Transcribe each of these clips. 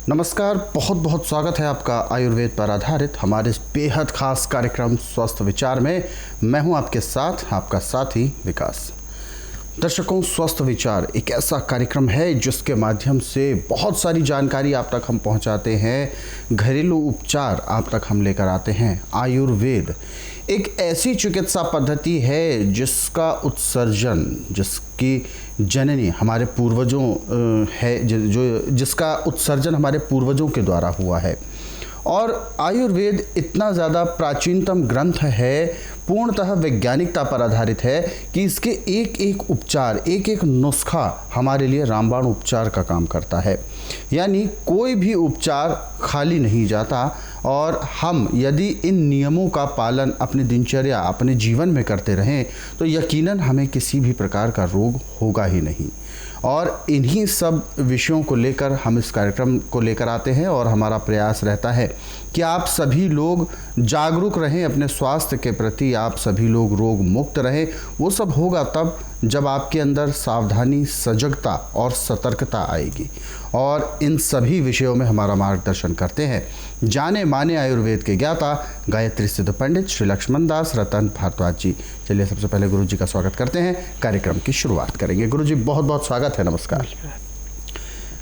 नमस्कार, बहुत बहुत स्वागत है आपका आयुर्वेद पर आधारित हमारे इस बेहद खास कार्यक्रम स्वस्थ विचार में। मैं हूं आपके साथ, आपका साथी विकास। दर्शकों, स्वस्थ विचार एक ऐसा कार्यक्रम है जिसके माध्यम से बहुत सारी जानकारी आप तक हम पहुंचाते हैं, घरेलू उपचार आप तक हम लेकर आते हैं। आयुर्वेद एक ऐसी चिकित्सा पद्धति है जिसका उत्सर्जन, जिसकी जननी हमारे पूर्वजों है, जिसका उत्सर्जन हमारे पूर्वजों के द्वारा हुआ है। और आयुर्वेद इतना ज़्यादा प्राचीनतम ग्रंथ है, पूर्णतः वैज्ञानिकता पर आधारित है कि इसके एक एक उपचार, एक एक नुस्खा हमारे लिए रामबाण उपचार का काम करता है। यानी कोई भी उपचार खाली नहीं जाता और हम यदि इन नियमों का पालन अपनी दिनचर्या, अपने जीवन में करते रहें तो यकीनन हमें किसी भी प्रकार का रोग होगा ही नहीं। और इन्हीं सब विषयों को लेकर हम इस कार्यक्रम को लेकर आते हैं और हमारा प्रयास रहता है कि आप सभी लोग जागरूक रहें अपने स्वास्थ्य के प्रति, आप सभी लोग रोग मुक्त रहें। वो सब होगा तब जब आपके अंदर सावधानी, सजगता और सतर्कता आएगी। और इन सभी विषयों में हमारा मार्गदर्शन करते हैं जाने माने आयुर्वेद के ज्ञाता गायत्री सिद्ध पंडित श्री लक्ष्मण दास रतन भारद्वाज जी। चलिए सबसे पहले गुरु जी का स्वागत करते हैं, कार्यक्रम की शुरुआत करेंगे। गुरु जी, बहुत बहुत स्वागत है, नमस्कार।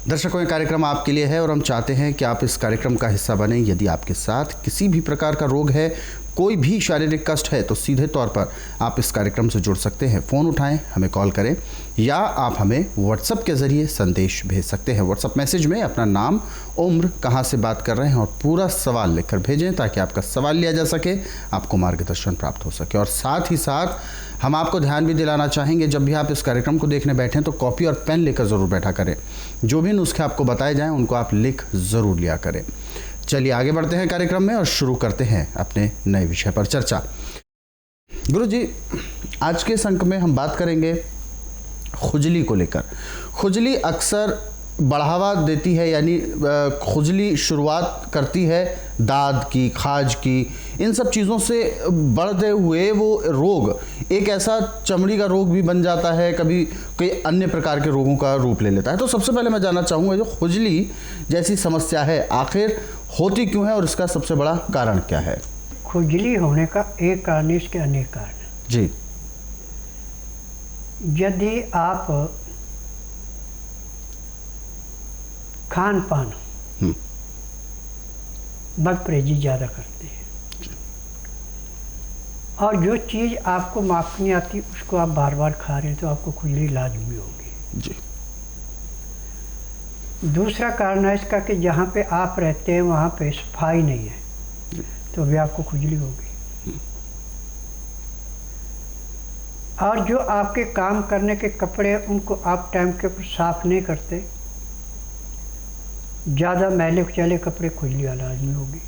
दर्शकों, ये कार्यक्रम आपके लिए है और हम चाहते हैं कि आप इस कार्यक्रम का हिस्सा बने। यदि आपके साथ किसी भी प्रकार का रोग है, कोई भी शारीरिक कष्ट है, तो सीधे तौर पर आप इस कार्यक्रम से जुड़ सकते हैं। फ़ोन उठाएं, हमें कॉल करें या आप हमें व्हाट्सएप के ज़रिए संदेश भेज सकते हैं। व्हाट्सएप मैसेज में अपना नाम, उम्र, कहाँ से बात कर रहे हैं और पूरा सवाल लिखकर भेजें ताकि आपका सवाल लिया जा सके, आपको मार्गदर्शन प्राप्त हो सके। और साथ ही साथ हम आपको ध्यान भी दिलाना चाहेंगे, जब भी आप इस कार्यक्रम को देखने बैठें तो कॉपी और पेन लेकर ज़रूर बैठा करें। जो भी नुस्खे आपको बताए जाएँ उनको आप लिख ज़रूर लिया करें। चलिए आगे बढ़ते हैं कार्यक्रम में और शुरू करते हैं अपने नए विषय पर चर्चा। गुरु जी, आज के इस अंक में हम बात करेंगे खुजली को लेकर। खुजली अक्सर बढ़ावा देती है, यानी खुजली शुरुआत करती है दाद की, खाज की, इन सब चीज़ों से बढ़ते हुए वो रोग एक ऐसा चमड़ी का रोग भी बन जाता है, कभी कई अन्य प्रकार के रोगों का रूप ले लेता है। तो सबसे पहले मैं जानना चाहूँगा, जो खुजली जैसी समस्या है आखिर होती क्यों है और इसका सबसे बड़ा कारण क्या है? खुजली होने का एक कारण, इसके अनेक कारण जी। यदि आप खान पान बदपरहेजी ज़्यादा करते हैं और जो चीज़ आपको माफ नहीं आती उसको आप बार बार खा रहे हैं तो आपको खुजली लाजमी होगी। जी। दूसरा कारण है इसका कि जहाँ पे आप रहते हैं वहाँ पे सफाई नहीं है तो भी आपको खुजली होगी। और जो आपके काम करने के कपड़े उनको आप टाइम के ऊपर साफ नहीं करते, ज़्यादा मैले कुचैले कपड़े, खुजली लाजमी होगी।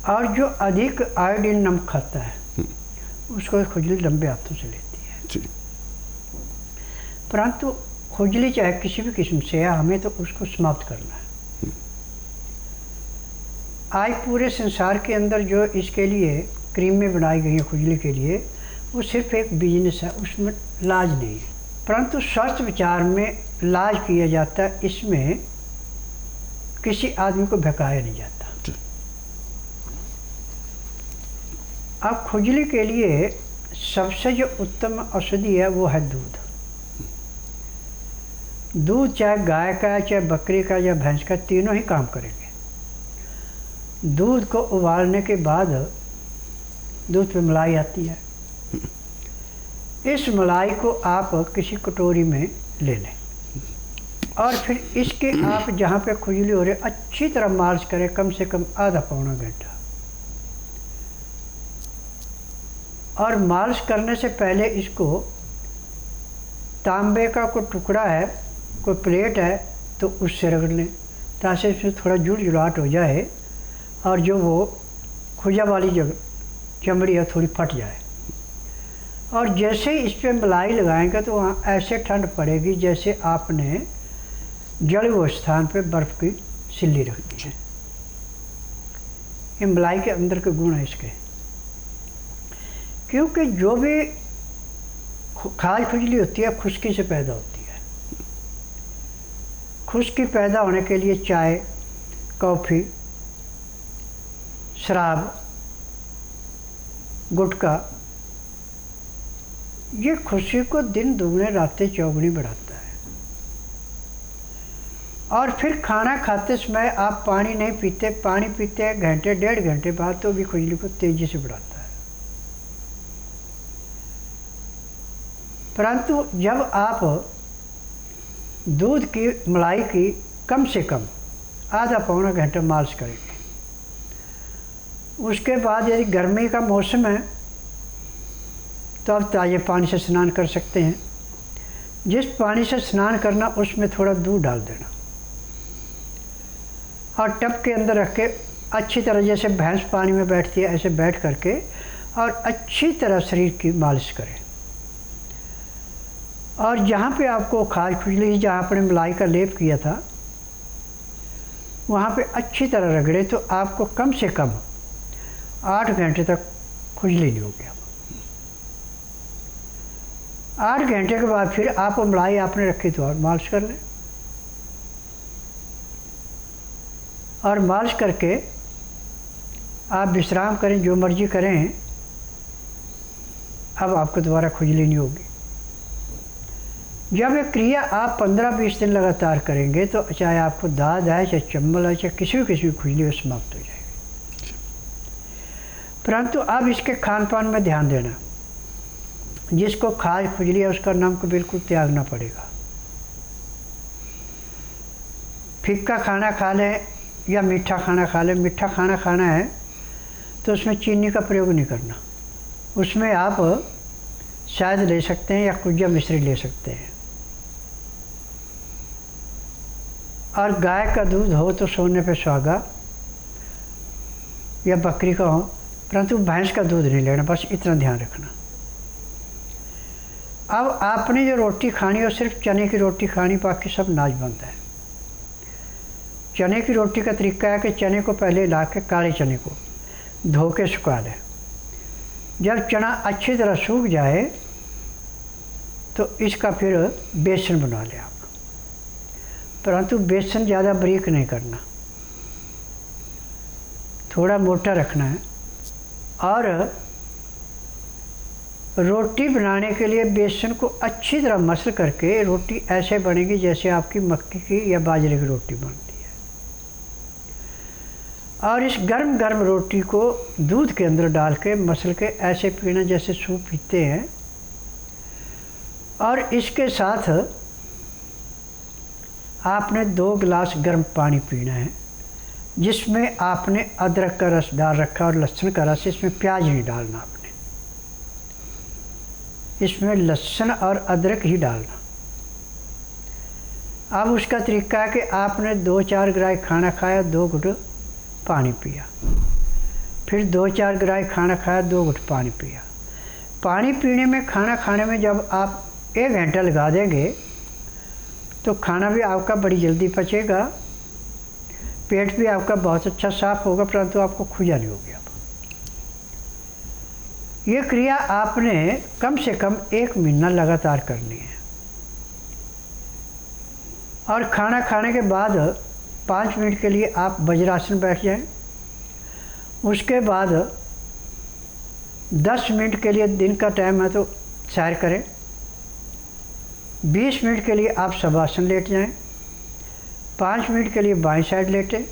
और जो अधिक आयोडीन नमक खाता है उसको खुजली लंबे हाथों से लेती है। जी। परंतु खुजली चाहे किसी भी किस्म से है, हमें तो उसको समाप्त करना है। आज पूरे संसार के अंदर जो इसके लिए क्रीमें बनाई गई हैं खुजली के लिए, वो सिर्फ एक बिजनेस है, उसमें इलाज नहीं है। परंतु स्वस्थ विचार में इलाज किया जाता है, इसमें किसी आदमी को बहकाया नहीं जाता। अब खुजली के लिए सबसे जो उत्तम औषधि है वो है दूध। दूध चाहे गाय का है, चाहे बकरी का या भैंस का, तीनों ही काम करेंगे। दूध को उबालने के बाद दूध पे मलाई आती है। इस मलाई को आप किसी कटोरी में ले लें और फिर इसके आप जहाँ पे खुजली हो रही अच्छी तरह मालिश करें, कम से कम आधा पौना घंटा। और मालिश करने से पहले इसको तांबे का कोई टुकड़ा है, कोई प्लेट है तो उससे रगड़ लें ताकि इसमें थोड़ा जुड़जुड़ाहट हो जाए और जो वो खुजा वाली जगह चमड़ी है थोड़ी फट जाए। और जैसे ही इस पर मलाई लगाएंगे तो वहाँ ऐसे ठंड पड़ेगी जैसे आपने जड़े हुए स्थान पे बर्फ़ की सिल्ली रख दी है। ये मलाई के अंदर के गुण है इसके, क्योंकि जो भी खाज खुजली होती है खुश्की से पैदा होती है। खुश्की पैदा होने के लिए चाय, कॉफ़ी, शराब, गुटखा, ये खुशी को दिन दुगने रातें चौगुनी बढ़ाता है। और फिर खाना खाते समय आप पानी नहीं पीते, पानी पीते हैं घंटे 1.5 घंटे बाद, तो भी खुजली को तेजी से बढ़ाता है। परंतु जब आप दूध की मलाई की कम से कम आधा पौना घंटा मालिश करेंगे, उसके बाद यदि गर्मी का मौसम है तो आप ताज़े पानी से स्नान कर सकते हैं। जिस पानी से स्नान करना उसमें थोड़ा दूध डाल देना और टब के अंदर रख के अच्छी तरह, जैसे भैंस पानी में बैठती है ऐसे बैठ करके और अच्छी तरह शरीर की मालिश करें। और जहाँ पे आपको खाज खुजली, जहाँ आपने मलाई का लेप किया था, वहाँ पे अच्छी तरह रगड़े तो आपको कम से कम 8 घंटे तक खुजली नहीं होगी। 8 घंटे के बाद फिर आप मलाई आपने रखी तो और मालिश कर लें, और मालिश करके आप विश्राम करें, जो मर्जी करें। अब आपको दोबारा खुजली नहीं होगी। जब ये क्रिया आप 15-20 दिन लगातार करेंगे तो चाहे आपको दाद आए, चाहे चंबल आए, चाहे किसी भी खुजली समाप्त हो जाएगी। परंतु अब इसके खान पान में ध्यान देना। जिसको खाज खुजली है उसका नाम को बिल्कुल त्यागना पड़ेगा। फिक्का खाना खा लें या मीठा खाना खा लें। मीठा खाना खाना है तो उसमें चीनी का प्रयोग नहीं करना। उसमें आप शायद ले सकते हैं या कुज्जा मिश्री ले सकते हैं। और गाय का दूध हो तो सोने पे सुहागा, या बकरी का हो, परंतु भैंस का दूध नहीं लेना, बस इतना ध्यान रखना। अब आपने जो रोटी खानी है वो सिर्फ चने की रोटी खानी, बाकी सब नाज बनता है। चने की रोटी का तरीका है कि चने को पहले ला के, काले चने को धो के सुखा लें। जब चना अच्छी तरह सूख जाए तो इसका फिर बेसन बना लें आप। परंतु बेसन ज़्यादा बारीक नहीं करना, थोड़ा मोटा रखना है। और रोटी बनाने के लिए बेसन को अच्छी तरह मसल करके रोटी ऐसे बनेगी जैसे आपकी मक्की की या बाजरे की रोटी बनती है। और इस गर्म गर्म रोटी को दूध के अंदर डाल के मसल के ऐसे पीना जैसे सूप पीते हैं। और इसके साथ आपने 2 गिलास गर्म पानी पीना है, जिसमें आपने अदरक का रस डाल रखा और लहसुन का रस। इसमें प्याज नहीं डालना आपने, इसमें लहसुन और अदरक ही डालना। अब उसका तरीका है कि आपने 2-4 ग्राई खाना खाया, 2 घुट पानी पिया, फिर 2-4 ग्राई खाना खाया, 2 घुट पानी पिया। पानी पीने में, खाना खाने में जब आप 1 घंटा लगा देंगे तो खाना भी आपका बड़ी जल्दी पचेगा, पेट भी आपका बहुत अच्छा साफ होगा, परंतु आपको खुजा नहीं होगी। ये क्रिया आपने कम से कम 1 महीना लगातार करनी है। और खाना खाने के बाद 5 मिनट के लिए आप वज्रासन बैठ जाएं। उसके बाद 10 मिनट के लिए, दिन का टाइम है तो सैर करें। 20 मिनट के लिए आप शवासन लेट जाएं। 5 मिनट के लिए बाईं साइड लेटें,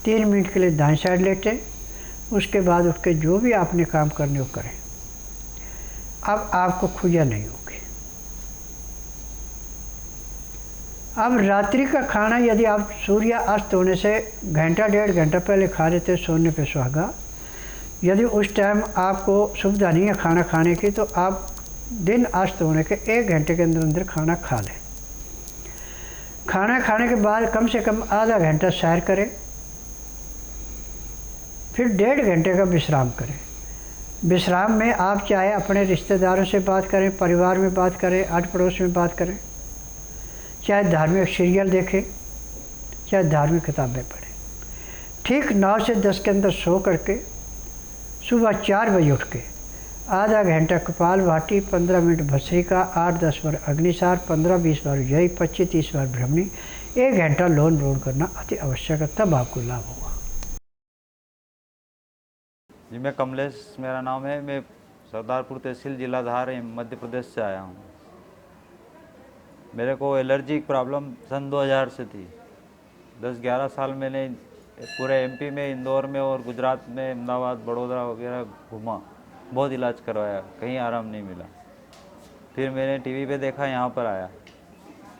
3 मिनट के लिए दाईं साइड लेटें। उसके बाद उठ के जो भी आपने काम करने वो करें। अब आपको खुजा नहीं होगी। अब रात्रि का खाना यदि आप सूर्य अस्त होने से घंटा 1.5 घंटा पहले खा लेते सोने पे सुहागा, यदि उस टाइम आपको सुविधा नहीं है खाना खाने की, तो आप दिन अस्त होने के 1 घंटे के अंदर अंदर खाना खा लें। खाना खाने के बाद कम से कम आधा घंटा सैर करें, फिर 1.5 घंटे का विश्राम करें। विश्राम में आप चाहे अपने रिश्तेदारों से बात करें, परिवार में बात करें, आस पड़ोस में बात करें, चाहे धार्मिक सीरियल देखें, चाहे धार्मिक किताबें पढ़ें। ठीक 9 से 10 के अंदर सो करके सुबह 4 बजे उठ के आधा घंटा कपालभाति, 15 मिनट भस्त्रिका, 8-10 बार अग्निसार, 15-20 बार जय, 25-30 बार भ्रमणी, 1 घंटा लोन रोड करना अति आवश्यक है, तब आपको लाभ होगा। जी मैं कमलेश मेरा नाम है। मैं सरदारपुर तहसील जिला धार मध्य प्रदेश से आया हूँ। मेरे को एलर्जी की प्रॉब्लम सन 2000 से थी। 10-11 साल मैंने पूरे एमपी में, इंदौर में और गुजरात में, अहमदाबाद, बड़ौदा वगैरह घूमा, बहुत इलाज करवाया, कहीं आराम नहीं मिला। फिर मैंने टीवी पे देखा, यहाँ पर आया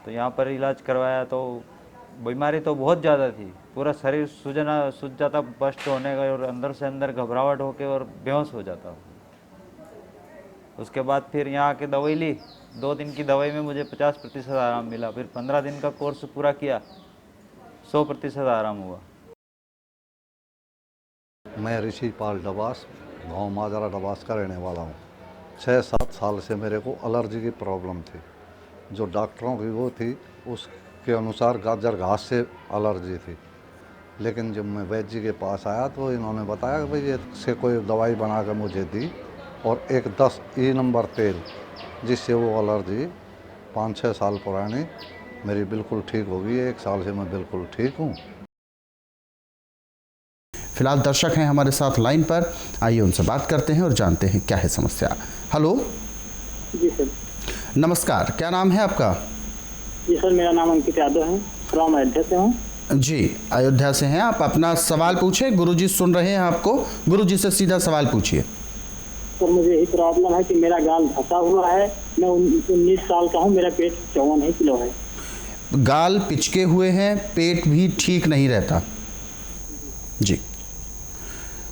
तो यहाँ पर इलाज करवाया तो बीमारी तो बहुत ज़्यादा थी, पूरा शरीर सूझ जाता, बस्ट होने का, और अंदर से अंदर घबराहट होके और बेहोश हो जाता। उसके बाद फिर यहाँ आके दवाई ली। 2 दिन की दवाई में मुझे 50% आराम मिला। फिर 15 दिन का कोर्स पूरा किया, 100% आराम हुआ। मैं ऋषि पाल डबास, गांव माजरा डबास का रहने वाला हूँ। 6-7 साल से मेरे को एलर्जी की प्रॉब्लम थी। जो डॉक्टरों की वो थी उसके अनुसार गाजर घास से एलर्जी थी, लेकिन जब मैं वैद्य जी के पास आया तो इन्होंने बताया कि भाई इससे कोई दवाई बना कर मुझे दी, और एक 10 नंबर तेल, जिससे वो एलर्जी 5-6 साल पुरानी मेरी बिल्कुल ठीक हो गई। 1 साल से मैं बिल्कुल ठीक हूँ। फिलहाल दर्शक हैं हमारे साथ लाइन पर, आइए उनसे बात करते हैं और जानते हैं क्या है समस्या। हेलो जी सर। नमस्कार, क्या नाम है आपका? जी सर, मेरा नाम अंकित यादव है, फ्रॉम अयोध्या से हूँ। जी, अयोध्या से हैं आप। अपना सवाल पूछें, गुरुजी सुन रहे हैं आपको, गुरुजी से सीधा सवाल पूछिए। सर मुझे यही प्रॉब्लम है कि मेरा गाल धंसा हुआ है। मैं 19 साल का हूँ, मेरा पेट 54 किलो है। गाल पिचके हुए हैं, पेट भी ठीक नहीं रहता। जी,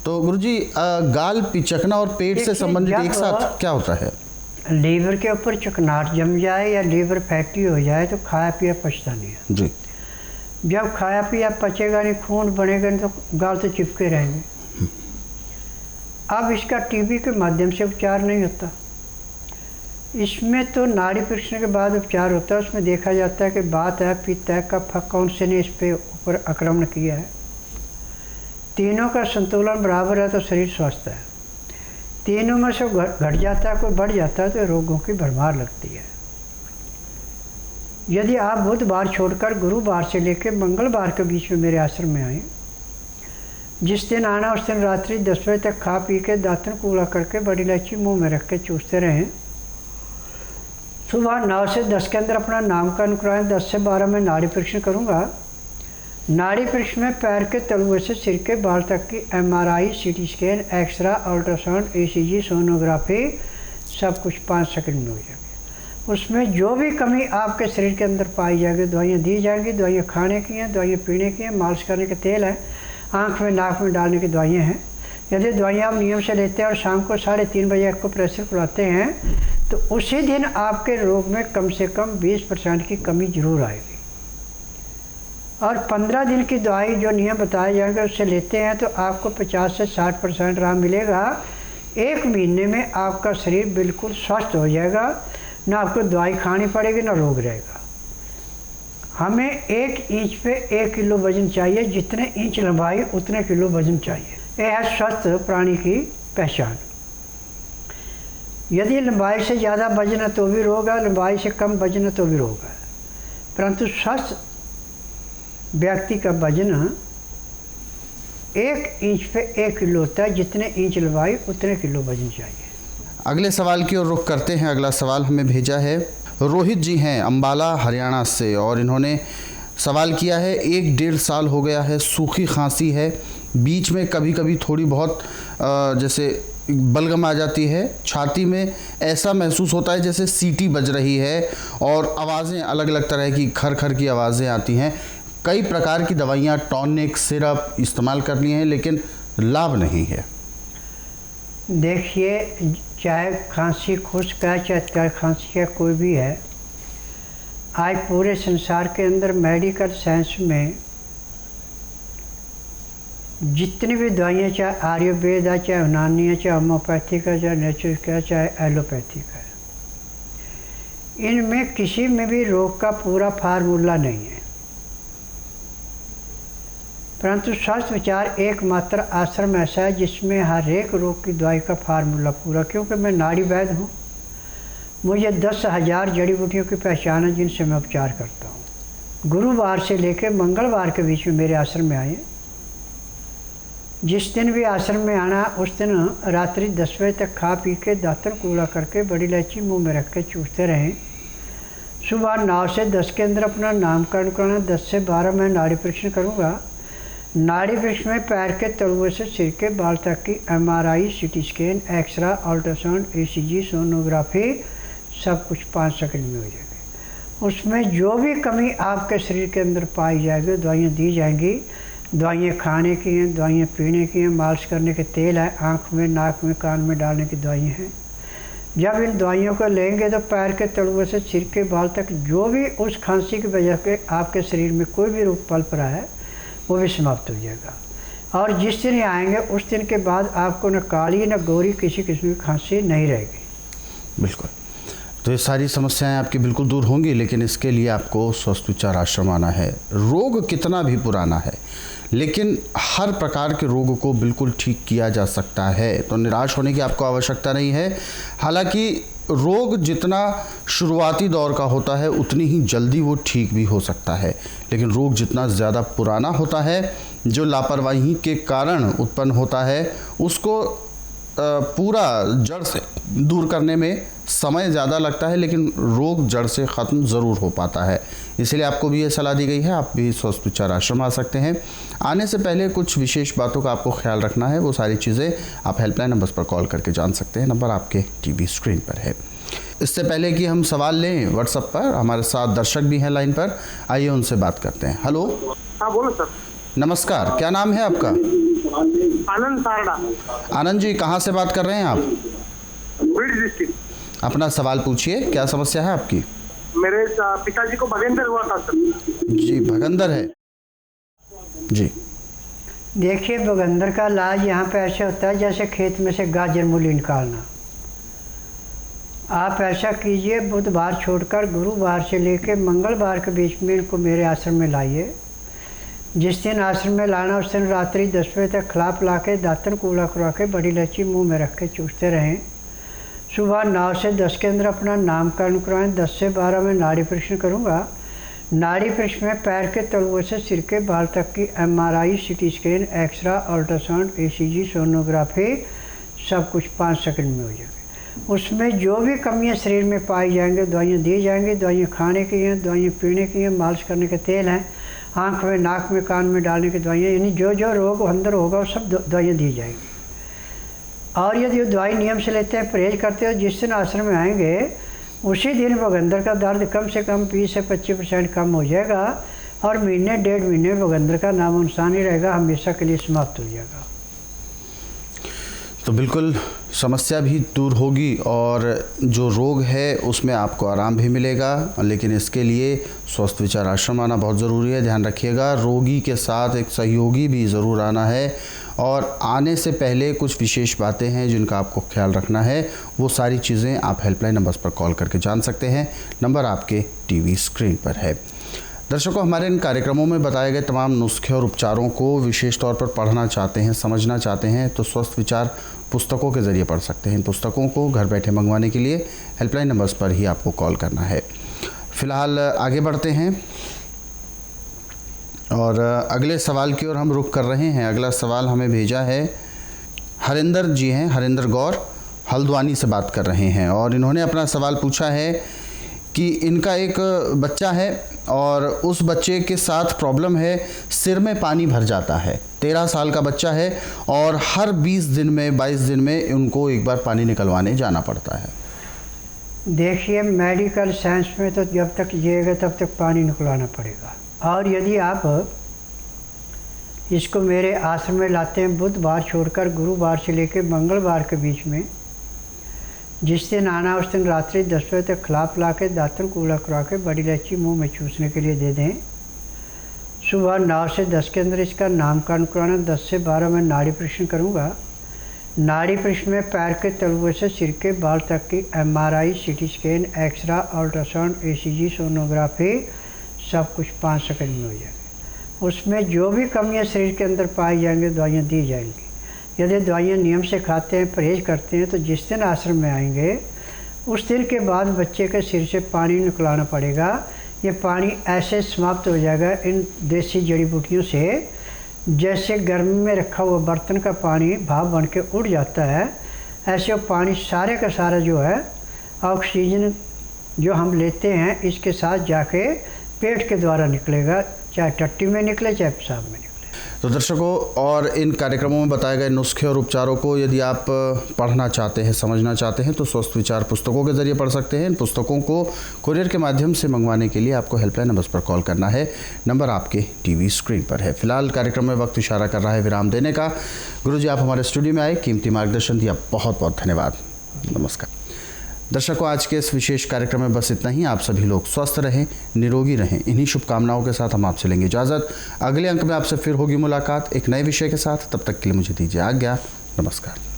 तो गुरुजी गाल पिचकना और पेट से संबंधित एक साथ क्या होता है? लीवर के ऊपर चिकनाहट जम जाए या लीवर फैटी हो जाए तो खाया पिया पचता नहीं है। जी, जब खाया पिया पचेगा नहीं, खून बनेगा नहीं, तो गाल तो चिपके रहेंगे। अब इसका टीबी के माध्यम से उपचार नहीं होता। इसमें तो नाड़ी परीक्षण के बाद उपचार होता है। उसमें देखा जाता है कि बात है, पित्त है, कफ, कौन से ने इस पे ऊपर आक्रमण किया है। तीनों का संतुलन बराबर है तो शरीर स्वस्थ है। तीनों में से घट जाता है, कोई बढ़ जाता है तो रोगों की भरमार लगती है। यदि आप बुधवार छोड़कर गुरुवार से लेकर मंगलवार के बीच में मेरे आश्रम में आए, जिस दिन आना उस दिन रात्रि 10 बजे तक खा पी के दांतन कूड़ा करके बड़ी इलायची मुंह में रख के चूसते रहें। सुबह 9 से 10 के अंदर अपना नामकरण कराएं। 10 से 12 में नाड़ी परीक्षण करूँगा। नाड़ी परीक्षण में पैर के तलुए से सिर के बाल तक की MRI, CT scan, x-ray, ultrasound, ECG, sonography, सब कुछ 5 सेकंड में हो जाएगी। उसमें जो भी कमी आपके शरीर के अंदर पाई जाएगी, दवाइयाँ दी जाएंगी। दवाइयाँ खाने की हैं, दवाइयाँ पीने की हैं, मालिश करने के तेल है, आँख में नाक में डालने की दवाइयाँ हैं। यदि दवाइयाँ आप नियम से लेते हैं और शाम को 3:30 बजे आपको प्रेशर खुलाते हैं तो उसी दिन आपके रोग में कम से कम 20% की कमी जरूर आएगी। और 15 दिन की दवाई जो नियम बताए जाएंगे उससे लेते हैं तो आपको 50 से 60% आराम मिलेगा। 1 महीने में आपका शरीर बिल्कुल स्वस्थ हो जाएगा, ना आपको दवाई खानी पड़ेगी ना रोग रहेगा। हमें 1 इंच पे 1 किलो वजन चाहिए, जितने इंच लंबाई उतने किलो वजन चाहिए। यह है स्वस्थ प्राणी की पहचान। यदि लंबाई से ज़्यादा वजन है तो भी रोग है, लंबाई से कम वजन है तो भी रोग है। परंतु स्वस्थ व्यक्ति का वजन 1 इंच पे 1 किलो होता है, जितने इंच लंबाई उतने किलो वजन चाहिए। अगले सवाल की ओर रुख करते हैं। अगला सवाल हमें भेजा है रोहित जी हैं अम्बाला हरियाणा से, और इन्होंने सवाल किया है 1-1.5 साल हो गया है, सूखी खांसी है, बीच में कभी कभी थोड़ी बहुत जैसे बलगम आ जाती है, छाती में ऐसा महसूस होता है जैसे सीटी बज रही है, और आवाज़ें अलग अलग तरह की खर खर की आवाज़ें आती हैं। कई प्रकार की दवाइयाँ, टॉनिक, सिरप इस्तेमाल कर लिए हैं लेकिन लाभ नहीं है। देखिए, चाहे खांसी खुश्क है, चाहे खांसी है, कोई भी है, आज पूरे संसार के अंदर मेडिकल साइंस में जितनी भी दवाइयाँ, चाहे आयुर्वेद है, चाहे यूनानी है, चाहे होम्योपैथिक है, चाहे नेचुरल है, चाहे एलोपैथिक है, इनमें किसी में भी रोग का पूरा फार्मूला नहीं है। परंतु स्वास्थ्य विचार एकमात्र आश्रम ऐसा है जिसमें हर एक रोग की दवाई का फार्मूला पूरा, क्योंकि मैं नाड़ी वैद्य हूँ। मुझे 10,000 जड़ी बूटियों की पहचान है जिनसे मैं उपचार करता हूँ। गुरुवार से लेकर मंगलवार के बीच में मेरे आश्रम में आए। जिस दिन भी आश्रम में आना उस दिन रात्रि 10 बजे तक खा पी के दातन कूड़ा करके बड़ी इलायची मुंह में रख के चूसते रहें। सुबह 9 से 10 के अंदर अपना नामकरण करना। 10 से 12 मैं नाड़ी परीक्षण करूँगा। नाड़ी परीक्षण में पैर के तलुए से सिर के बाल तक की MRI, CT scan, x-ray, ultrasound, ECG, sonography सब कुछ 5 सेकंड में हो जाएगा। उसमें जो भी कमी आपके शरीर के अंदर पाई जाएगी दवाइयाँ दी जाएंगी। दवाइयाँ खाने की हैं, दवाइयाँ पीने की हैं, मालिश करने के तेल है, आँख में, नाक में, कान में डालने की दवाइयाँ हैं। जब इन दवाइयों को लेंगे तो पैर के तलुए से सिर के बाल तक जो भी उस खांसी की वजह से आपके शरीर में कोई भी रोग पनप रहा है वो भी समाप्त हो जाएगा। और जिस दिन आएंगे उस दिन के बाद आपको न काली न गोरी किसी किस्म की खांसी नहीं रहेगी। बिल्कुल। तो ये सारी समस्याएं आपकी बिल्कुल दूर होंगी, लेकिन इसके लिए आपको स्वस्थ विचार आश्रम आना है। रोग कितना भी पुराना है लेकिन हर प्रकार के रोग को बिल्कुल ठीक किया जा सकता है, तो निराश होने की आपको आवश्यकता नहीं है। हालांकि रोग जितना शुरुआती दौर का होता है उतनी ही जल्दी वो ठीक भी हो सकता है, लेकिन रोग जितना ज़्यादा पुराना होता है, जो लापरवाही के कारण उत्पन्न होता है, उसको पूरा जड़ से दूर करने में समय ज़्यादा लगता है, लेकिन रोग जड़ से ख़त्म ज़रूर हो पाता है। इसलिए आपको भी ये सलाह दी गई है, आप भी स्वस्थ विचार आश्रम आ सकते हैं। आने से पहले कुछ विशेष बातों का आपको ख्याल रखना है, वो सारी चीज़ें आप हेल्पलाइन नंबर्स पर कॉल करके जान सकते हैं। नंबर आपके टीवी स्क्रीन पर है। इससे पहले कि हम सवाल लें व्हाट्सएप पर, हमारे साथ दर्शक भी हैं लाइन पर, आइए उनसे बात करते हैं। हेलो। हाँ बोलो सर। नमस्कार, क्या नाम है आपका? आनंद सारड़ा। आनंद जी, कहाँ से बात कर रहे हैं आप? बीड डिस्ट्रिक्ट। अपना सवाल पूछिए, क्या समस्या है आपकी? मेरे पिताजी को भगेंद्र हुआ था सर। जी, भगंदर है जी। देखिए, भगंदर का इलाज यहाँ पे ऐसे होता है जैसे खेत में से गाजर मूली निकालना। आप ऐसा कीजिए, बुधवार छोड़कर गुरुवार से लेकर मंगलवार के बीच में इनको मेरे आश्रम में लाइए। जिस दिन आश्रम में लाना उस दिन रात्रि 10 बजे तक खिला पिला के दातन कूड़ा करवा के बड़ी इलायची मुंह में रख के चूसते रहें। सुबह 9 से 10 के अंदर अपना नामकरण करवाएं। 10 से 12 में नाड़ी परीक्षण करूँगा। नाड़ी परीक्षण में पैर के तलुए से सिर के बाल तक की MRI, CT scan, x-ray, ultrasound, ECG, sonography सब कुछ 5 सेकंड में हो जाएगा। उसमें जो भी कमियां शरीर में पाई जाएंगी दवाइयाँ दी जाएंगी। दवाइयाँ खाने की हैं, दवाइयाँ पीने की हैं, मालिश करने के तेल हैं, आँख में, नाक में, कान में डालने की दवाइयाँ, यानी जो जो रोग अंदर होगा वो सब दवाइयाँ दी जाएंगी। और यदि वो दवाई नियम से लेते हैं, परहेज करते हो, जिस दिन आश्रम में आएंगे उसी दिन भगंदर का दर्द कम से कम 20 से 25% कम हो जाएगा और महीने 1.5 महीने भगंदर का नामो निशान ही रहेगा, हमेशा के लिए समाप्त हो जाएगा। तो बिल्कुल समस्या भी दूर होगी और जो रोग है उसमें आपको आराम भी मिलेगा, लेकिन इसके लिए स्वस्थ विचार आश्रम आना बहुत ज़रूरी है। ध्यान रखिएगा, रोगी के साथ एक सहयोगी भी ज़रूर आना है और आने से पहले कुछ विशेष बातें हैं जिनका आपको ख्याल रखना है। वो सारी चीज़ें आप हेल्पलाइन नंबर्स पर कॉल करके जान सकते हैं। नंबर आपके टीवी स्क्रीन पर है। दर्शकों, हमारे इन कार्यक्रमों में बताए गए तमाम नुस्खे और उपचारों को विशेष तौर पर पढ़ना चाहते हैं, समझना चाहते हैं तो स्वस्थ विचार पुस्तकों के ज़रिए पढ़ सकते हैं। इन पुस्तकों को घर बैठे मंगवाने के लिए हेल्पलाइन नंबर्स पर ही आपको कॉल करना है। फ़िलहाल आगे बढ़ते हैं और अगले सवाल की ओर हम रुख कर रहे हैं। अगला सवाल हमें भेजा है हरिंदर जी हैं, हरिंदर गौर हल्द्वानी से बात कर रहे हैं और इन्होंने अपना सवाल पूछा है कि इनका एक बच्चा है और उस बच्चे के साथ प्रॉब्लम है, सिर में पानी भर जाता है। 13 साल का बच्चा है और हर 20 दिन में 22 दिन में उनको एक बार पानी निकलवाने जाना पड़ता है। देखिए, मेडिकल साइंस में तो जब तक जिएगा तब तक पानी निकलवाना पड़ेगा। और यदि आप इसको मेरे आश्रम में लाते हैं बुधवार छोड़कर गुरुवार से लेकर मंगलवार के बीच में, जिस दिन आना उस दिन रात्रि 10 बजे तक खिला पिला के दातन कूड़ा करवा के बड़ी इलायची मुँह में चूसने के लिए दे दें। सुबह 9 से 10 के अंदर इसका नामकरण कराना। 10 से 12 में नाड़ी परीक्षण करूँगा। नाड़ी परीक्षण में पैर के तलुए से सिर के बाल तक की MRI, CT scan, x-ray, ultrasound, ECG, sonography सब कुछ 5 सेकंड में हो जाएगा। उसमें जो भी कमियां शरीर के अंदर पाई जाएंगी दवाइयाँ दी जाएंगी। यदि दवाइयाँ नियम से खाते हैं, परहेज करते हैं तो जिस दिन आश्रम में आएंगे उस दिन के बाद बच्चे के सिर से पानी निकलाना पड़ेगा। ये पानी ऐसे समाप्त हो जाएगा इन देसी जड़ी बूटियों से, जैसे गर्मी में रखा हुआ बर्तन का पानी भाप बन के उड़ जाता है, ऐसे वो पानी सारे का सारा जो है ऑक्सीजन जो हम लेते हैं इसके साथ जाके पेट के द्वारा निकलेगा, चाहे टट्टी में निकले चाहे पेशाब में निकले। तो दर्शकों, और इन कार्यक्रमों में बताए गए नुस्खे और उपचारों को यदि आप पढ़ना चाहते हैं, समझना चाहते हैं तो स्वस्थ विचार पुस्तकों के जरिए पढ़ सकते हैं। इन पुस्तकों को कुरियर के माध्यम से मंगवाने के लिए आपको हेल्पलाइन नंबर पर कॉल करना है। नंबर आपके टीवी स्क्रीन पर है। फिलहाल कार्यक्रम में वक्त इशारा कर रहा है विराम देने का। गुरुजी, आप हमारे स्टूडियो में आए, कीमती मार्गदर्शन दिया, बहुत बहुत धन्यवाद। नमस्कार दर्शकों, आज के इस विशेष कार्यक्रम में बस इतना ही। आप सभी लोग स्वस्थ रहें, निरोगी रहें, इन्हीं शुभकामनाओं के साथ हम आपसे लेंगे इजाज़त। अगले अंक में आपसे फिर होगी मुलाकात एक नए विषय के साथ। तब तक के लिए मुझे दीजिए आज्ञा। नमस्कार।